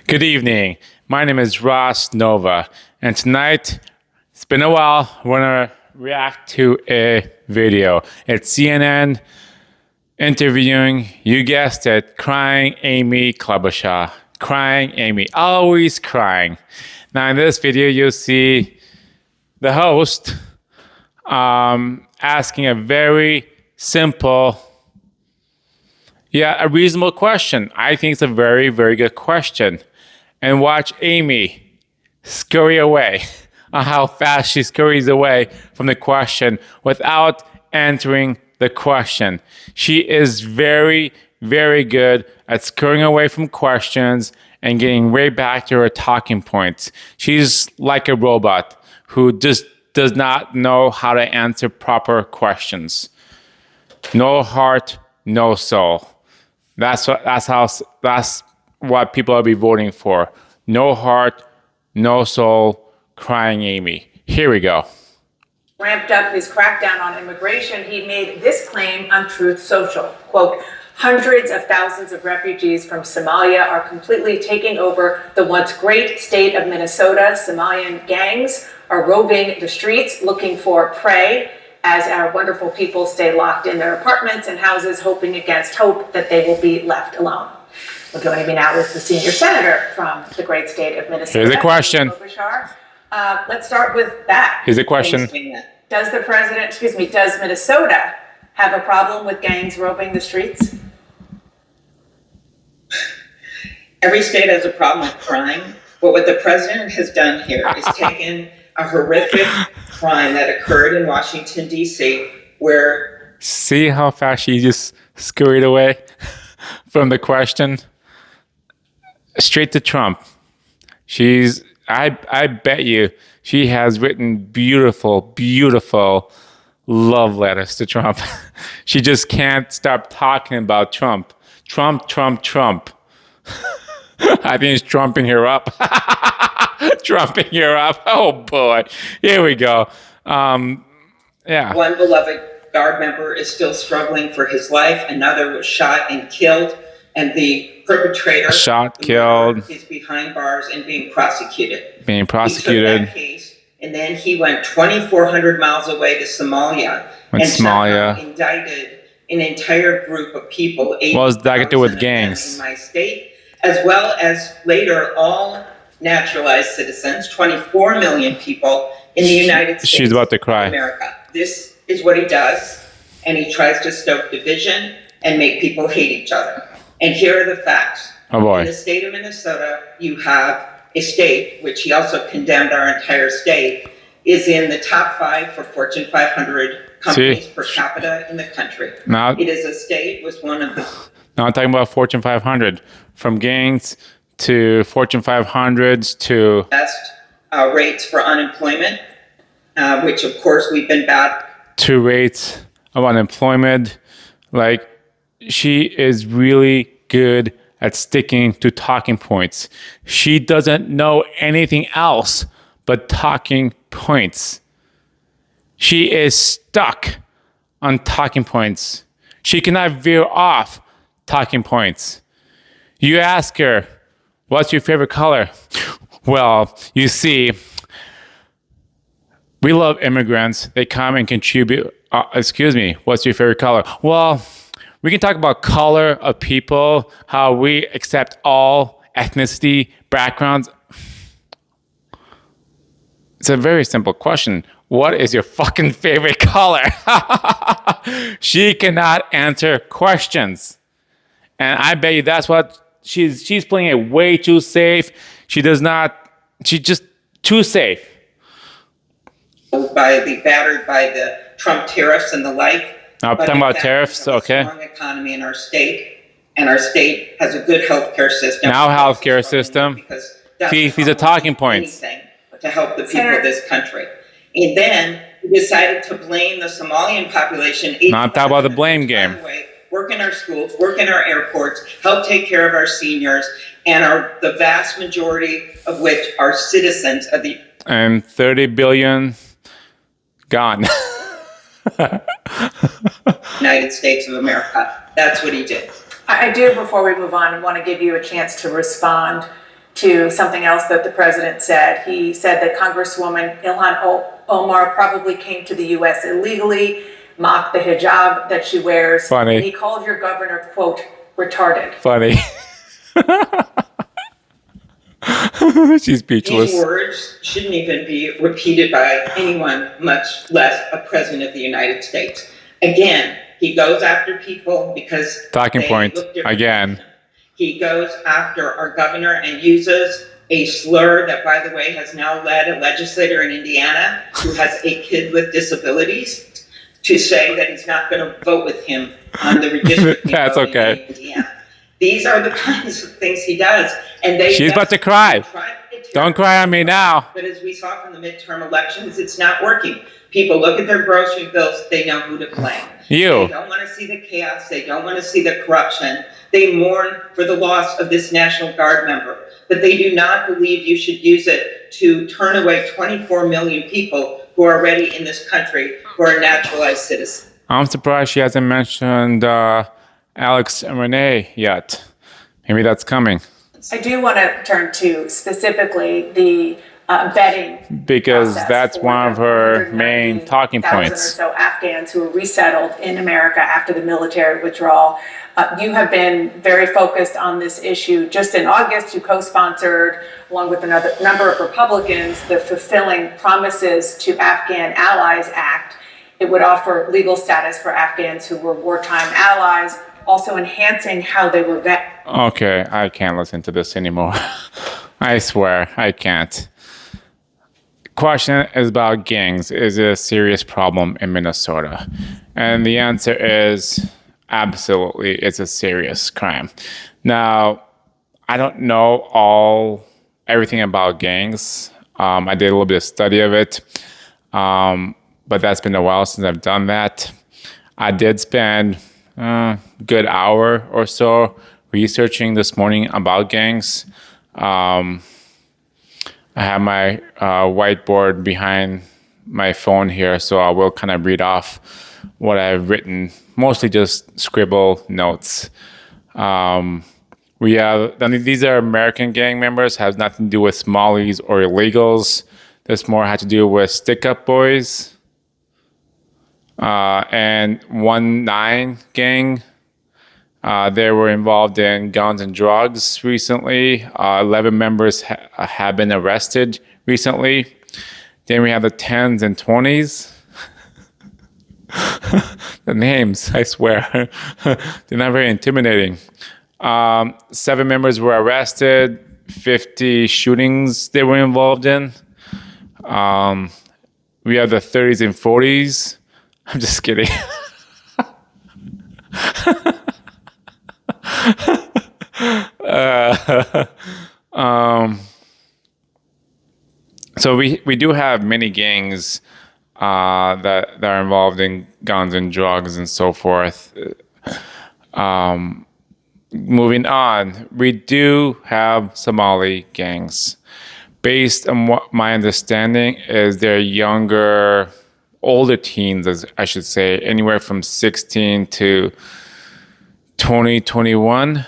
Good evening. My name is Ross Nova, and tonight, it's been a while, I want to react to a video. It's CNN interviewing, you guessed it, crying Amy Klobuchar. Crying Amy, always crying. Now in this video, you'll see the host asking a very simple, a reasonable question. I think it's a very, very good question. And watch Amy scurry away on how fast she scurries away from the question without answering the question. She is very, very good at scurrying away from questions and getting right back to her talking points. She's like a robot who just does not know how to answer proper questions. No heart, no soul. That's what people will be voting for. No heart, no soul, crying Amy. Here we go. Ramped up his crackdown on immigration, he made this claim on Truth Social. Quote, hundreds of thousands of refugees from Somalia are completely taking over the once great state of Minnesota. Somalian gangs are roving the streets looking for prey as our wonderful people stay locked in their apartments and houses, hoping against hope that they will be left alone. Well, joining me now is the senior senator from the great state of Minnesota. Here's a question. Amy Klobuchar. Let's start with that. Here's a question. Does Minnesota have a problem with gangs roving the streets? Every state has a problem with crime, but what the president has done here is taken a horrific crime that occurred in Washington, D.C., where... See how fast she just scurried away from the question? Straight to Trump. I bet you she has written beautiful, beautiful love letters to Trump. She just can't stop talking about Trump. Trump, Trump, Trump. I think he's trumping her up. Trumping her up. Oh boy. Here we go. One beloved Guard member is still struggling for his life. Another was shot and killed. And the perpetrator is behind bars and being prosecuted. He took that case, and then he went 2,400 miles away to Somalia indicted an entire group of people. What does that got to do with gangs? In my state, as well as later all naturalized citizens, 24 million people in the United States. She's about to cry. America. This is what he does, and he tries to stoke division and make people hate each other. And here are the facts. Oh boy. In the state of Minnesota, you have a state, which he also condemned our entire state, is in the top 5 for Fortune 500 companies per capita in the country. Now, it is a state with one of the... Now I'm talking about Fortune 500. From gangs to Fortune 500s to... best rates for unemployment, which of course we've been bad. To rates of unemployment. Like, she is really good at sticking to talking points. She doesn't know anything else but talking points. She is stuck on talking points. She cannot veer off talking points. You ask her, what's your favorite color? Well, you see, we love immigrants. They come and contribute. What's your favorite color? Well, we can talk about color of people, how we accept all ethnicity, backgrounds. It's a very simple question. What is your fucking favorite color? She cannot answer questions. And I bet you that's what she's playing it way too safe. She's just too safe. Battered by the Trump tariffs and the like. I'm talking about tariffs, okay. Strong economy in our state, and our state has a good healthcare system. Now healthcare system. These are talking points. To help the people of this country. And then we decided to blame the Somalian population. Now I'm talking about the blame game. Work in our schools, work in our airports, help take care of our seniors, and the vast majority of which are citizens of the... And 30 billion gone. United States of America. That's what he did. I do, before we move on, want to give you a chance to respond to something else that the president said. He said that Congresswoman Ilhan Omar probably came to the U.S. illegally, mocked the hijab that she wears. Funny. And he called your governor, quote, retarded. Funny. She's speechless. These words shouldn't even be repeated by anyone, much less a president of the United States. Again, he goes after people because talking point again. He goes after our governor and uses a slur that, by the way, has now led a legislator in Indiana who has a kid with disabilities to say that he's not going to vote with him on the redistricting. That's okay. In Indiana. These are the kinds of things he does. And she's about to cry. Don't cry on me now. But as we saw from the midterm elections, it's not working. People look at their grocery bills, they know who to blame. You. They don't want to see the chaos, they don't want to see the corruption. They mourn for the loss of this National Guard member, but they do not believe you should use it to turn away 24 million people who are already in this country who are naturalized citizens. I'm surprised she hasn't mentioned Alex and Renee yet. Maybe that's coming. I do want to turn to specifically the vetting, because that's one of her main talking points. Or so Afghans who were resettled in America after the military withdrawal. You have been very focused on this issue. Just in August, you co-sponsored, along with another number of Republicans, the Fulfilling Promises to Afghan Allies Act. It would offer legal status for Afghans who were wartime allies, also enhancing how they were vetted. Okay, I can't listen to this anymore. I swear, I can't. Question is about gangs. Is it a serious problem in Minnesota? And the answer is absolutely, it's a serious crime. Now, I don't know everything about gangs. I did a little bit of study of it, but that's been a while since I've done that. I did spend a good hour or so researching this morning about gangs. I have my whiteboard behind my phone here, so I will kind of read off what I've written, mostly just scribble notes. These are American gang members, has nothing to do with Somalis or illegals. This more had to do with stick-up boys. And 1-9 gang. They were involved in guns and drugs recently. 11 members have been arrested recently. Then we have the 10s and 20s. The names, I swear, they're not very intimidating. 7 members were arrested. 50 shootings they were involved in. We have the 30s and 40s. I'm just kidding. So we do have many gangs that are involved in guns and drugs and so forth. Moving on, we do have Somali gangs. Based on what my understanding is, they're older teens, as I should say, anywhere from 16 to 20, 21.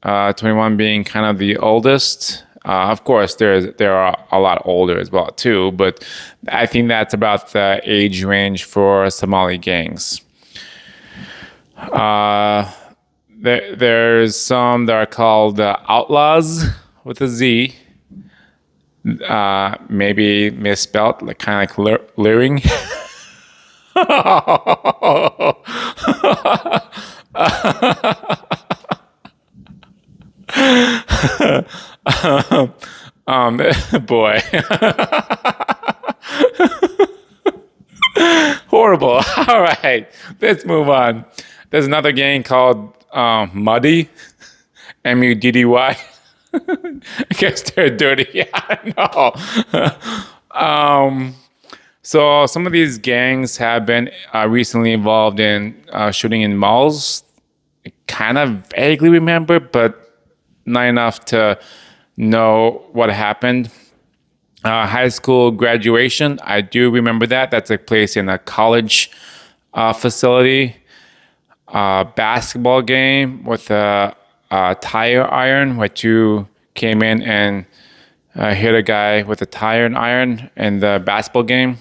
21 being kind of the oldest. Of course, there are a lot older as well too, but I think that's about the age range for Somali gangs. There's some that are called outlaws with a Z. Maybe misspelled, like kind of like luring. Boy. Horrible. All right, let's move on. There's another gang called Muddy, M-U-D-D-Y. I guess they're dirty. Yeah, I know. So some of these gangs have been recently involved in shooting in malls. I kind of vaguely remember, but not enough to know what happened. High school graduation, I do remember that. That took place in a college facility. Basketball game with a tire iron, where 2 came in and hit a guy with a tire and iron in the basketball game.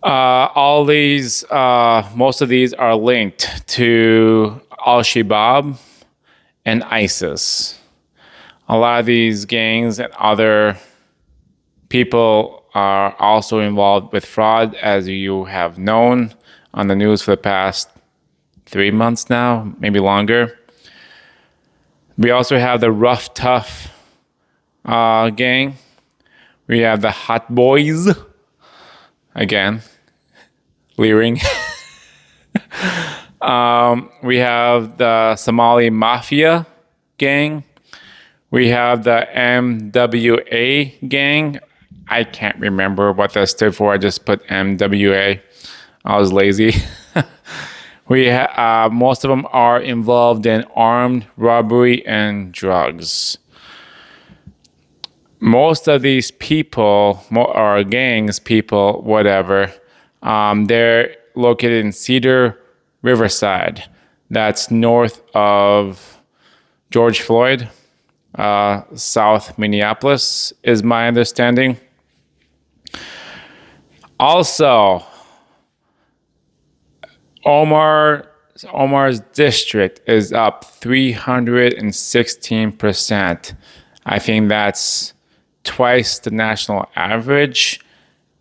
All these, most of these are linked to Al-Shabaab and ISIS. A lot of these gangs and other people are also involved with fraud, as you have known on the news for the past 3 months now, maybe longer. We also have the Rough Tough gang. We have the Hot Boys. Again, leering. We have the Somali Mafia gang. We have the MWA gang. I can't remember what that stood for. I just put MWA. I was lazy. Most of them are involved in armed robbery and drugs. Most of these people, or gangs, people, whatever, they're located in Cedar Riverside. That's north of George Floyd, South Minneapolis, is my understanding. Also, Omar's district is up 316%. I think that's twice the national average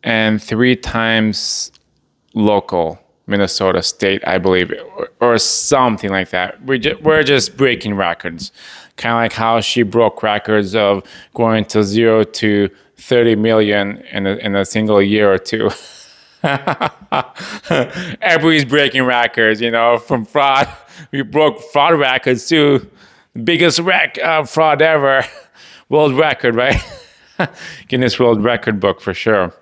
and 3 times local Minnesota state, I believe, or something like that. We're just breaking records, kind of like how she broke records of going to 0 to 30 million in a single year or two. Everybody's breaking records, from fraud. We broke fraud records too. Biggest fraud ever. World record, right? Guinness World Record book for sure.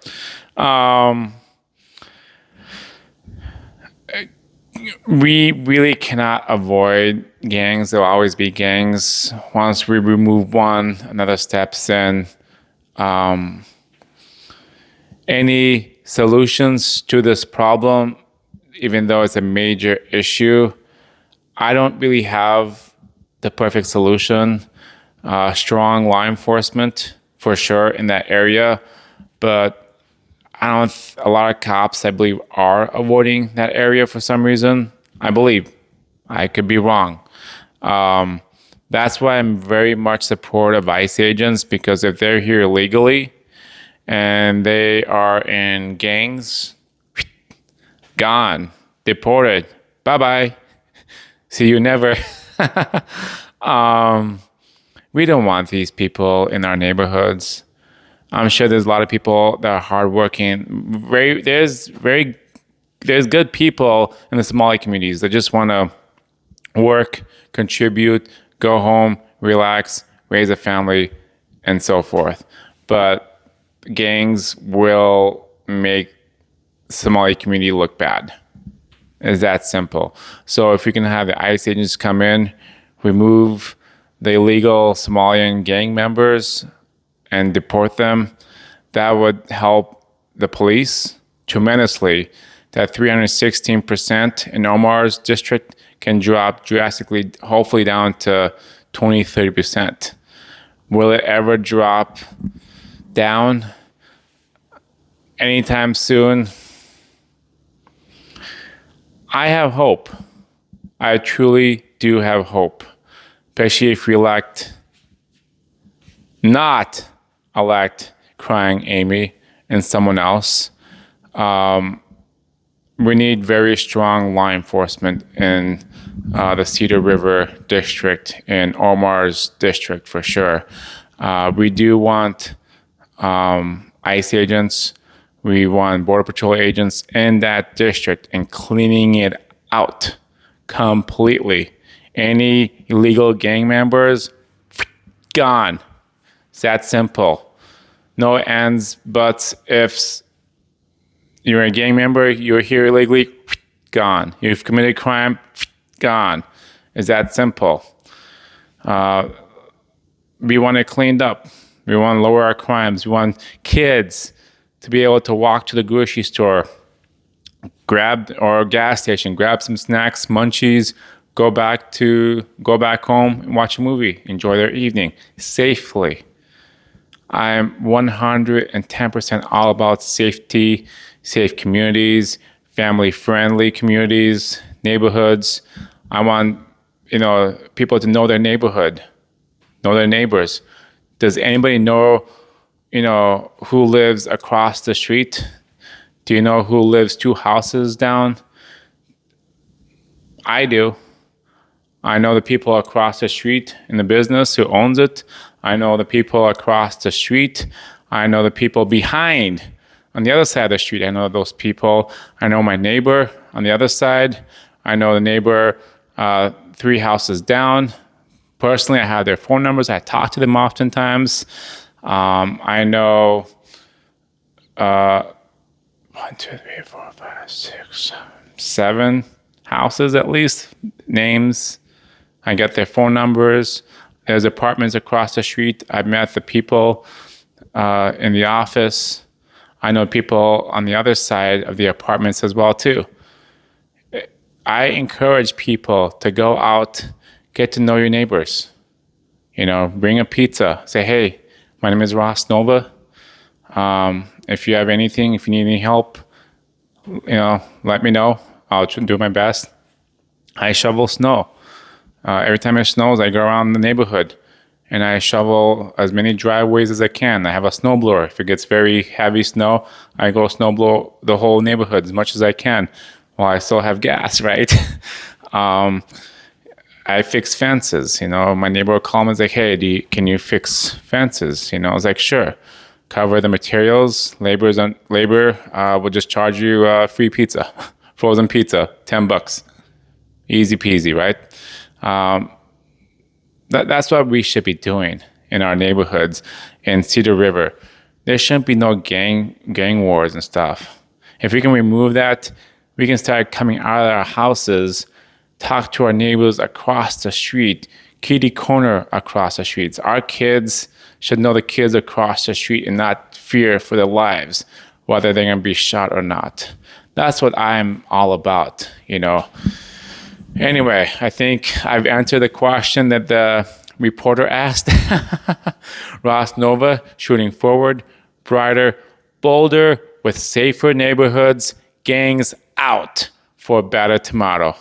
We really cannot avoid gangs. There'll always be gangs. Once we remove one, another steps in. Any solutions to this problem, even though it's a major issue, I don't really have the perfect solution. Strong law enforcement for sure in that area, but a lot of cops, I believe, are avoiding that area for some reason. I believe. I could be wrong. That's why I'm very much supportive of ICE agents, because if they're here illegally and they are in gangs, gone, deported, bye-bye, see you never. We don't want these people in our neighborhoods. I'm sure there's a lot of people that are hardworking. There's good people in the Somali communities that just want to work, contribute, go home, relax, raise a family, and so forth. But gangs will make the Somali community look bad. It's that simple. So if we can have the ICE agents come in, remove the illegal Somalian gang members and deport them, that would help the police tremendously. That 316% in Omar's district can drop drastically, hopefully down to 20-30%. Will it ever drop down anytime soon? I have hope. I truly do have hope. Especially if we not elect crying Amy and someone else. We need very strong law enforcement in the Cedar River district, in Omar's district for sure. We do want ICE agents. We want Border Patrol agents in that district and cleaning it out completely. Any illegal gang members, gone. It's that simple. No ands, buts, ifs. You're a gang member, you're here illegally, gone. You've committed crime, gone. It's that simple. We want it cleaned up. We want to lower our crimes. We want kids to be able to walk to the grocery store, or gas station, grab some snacks, munchies, go back home and watch a movie, enjoy their evening safely. I'm 110% all about safety, safe communities, family-friendly communities, neighborhoods. I want, people to know their neighborhood, know their neighbors. Does anybody know, who lives across the street? Do you know who lives 2 houses down? I do. I know the people across the street in the business who owns it. I know the people across the street. I know the people behind on the other side of the street. I know those people. I know my neighbor on the other side. I know the neighbor 3 houses down. Personally, I have their phone numbers. I talk to them oftentimes. I know 1, 2, 3, 4, 5, 6, 7 houses at least, names. I get their phone numbers. There's apartments across the street. I've met the people in the office. I know people on the other side of the apartments as well too. I encourage people to go out, get to know your neighbors. Bring a pizza. Say, hey, my name is Ross Nova. If you have anything, if you need any help, let me know. I'll do my best. I shovel snow. Every time it snows, I go around the neighborhood and I shovel as many driveways as I can. I have a snowblower. If it gets very heavy snow, I go snowblow the whole neighborhood as much as I can while I still have gas, right? I fix fences. My neighbor will call me and say, hey, can you fix fences? I was like, sure. Cover the materials. Labor will just charge you free pizza, frozen pizza, $10. Easy peasy, right? That's what we should be doing in our neighborhoods in Cedar River. There shouldn't be no gang wars and stuff. If we can remove that, we can start coming out of our houses, talk to our neighbors across the street, kitty corner across the streets. Our kids should know the kids across the street and not fear for their lives, whether they're going to be shot or not. That's what I'm all about, Anyway, I think I've answered the question that the reporter asked. Ross Nova, shooting forward, brighter, bolder, with safer neighborhoods, gangs out for a better tomorrow.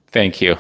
Thank you.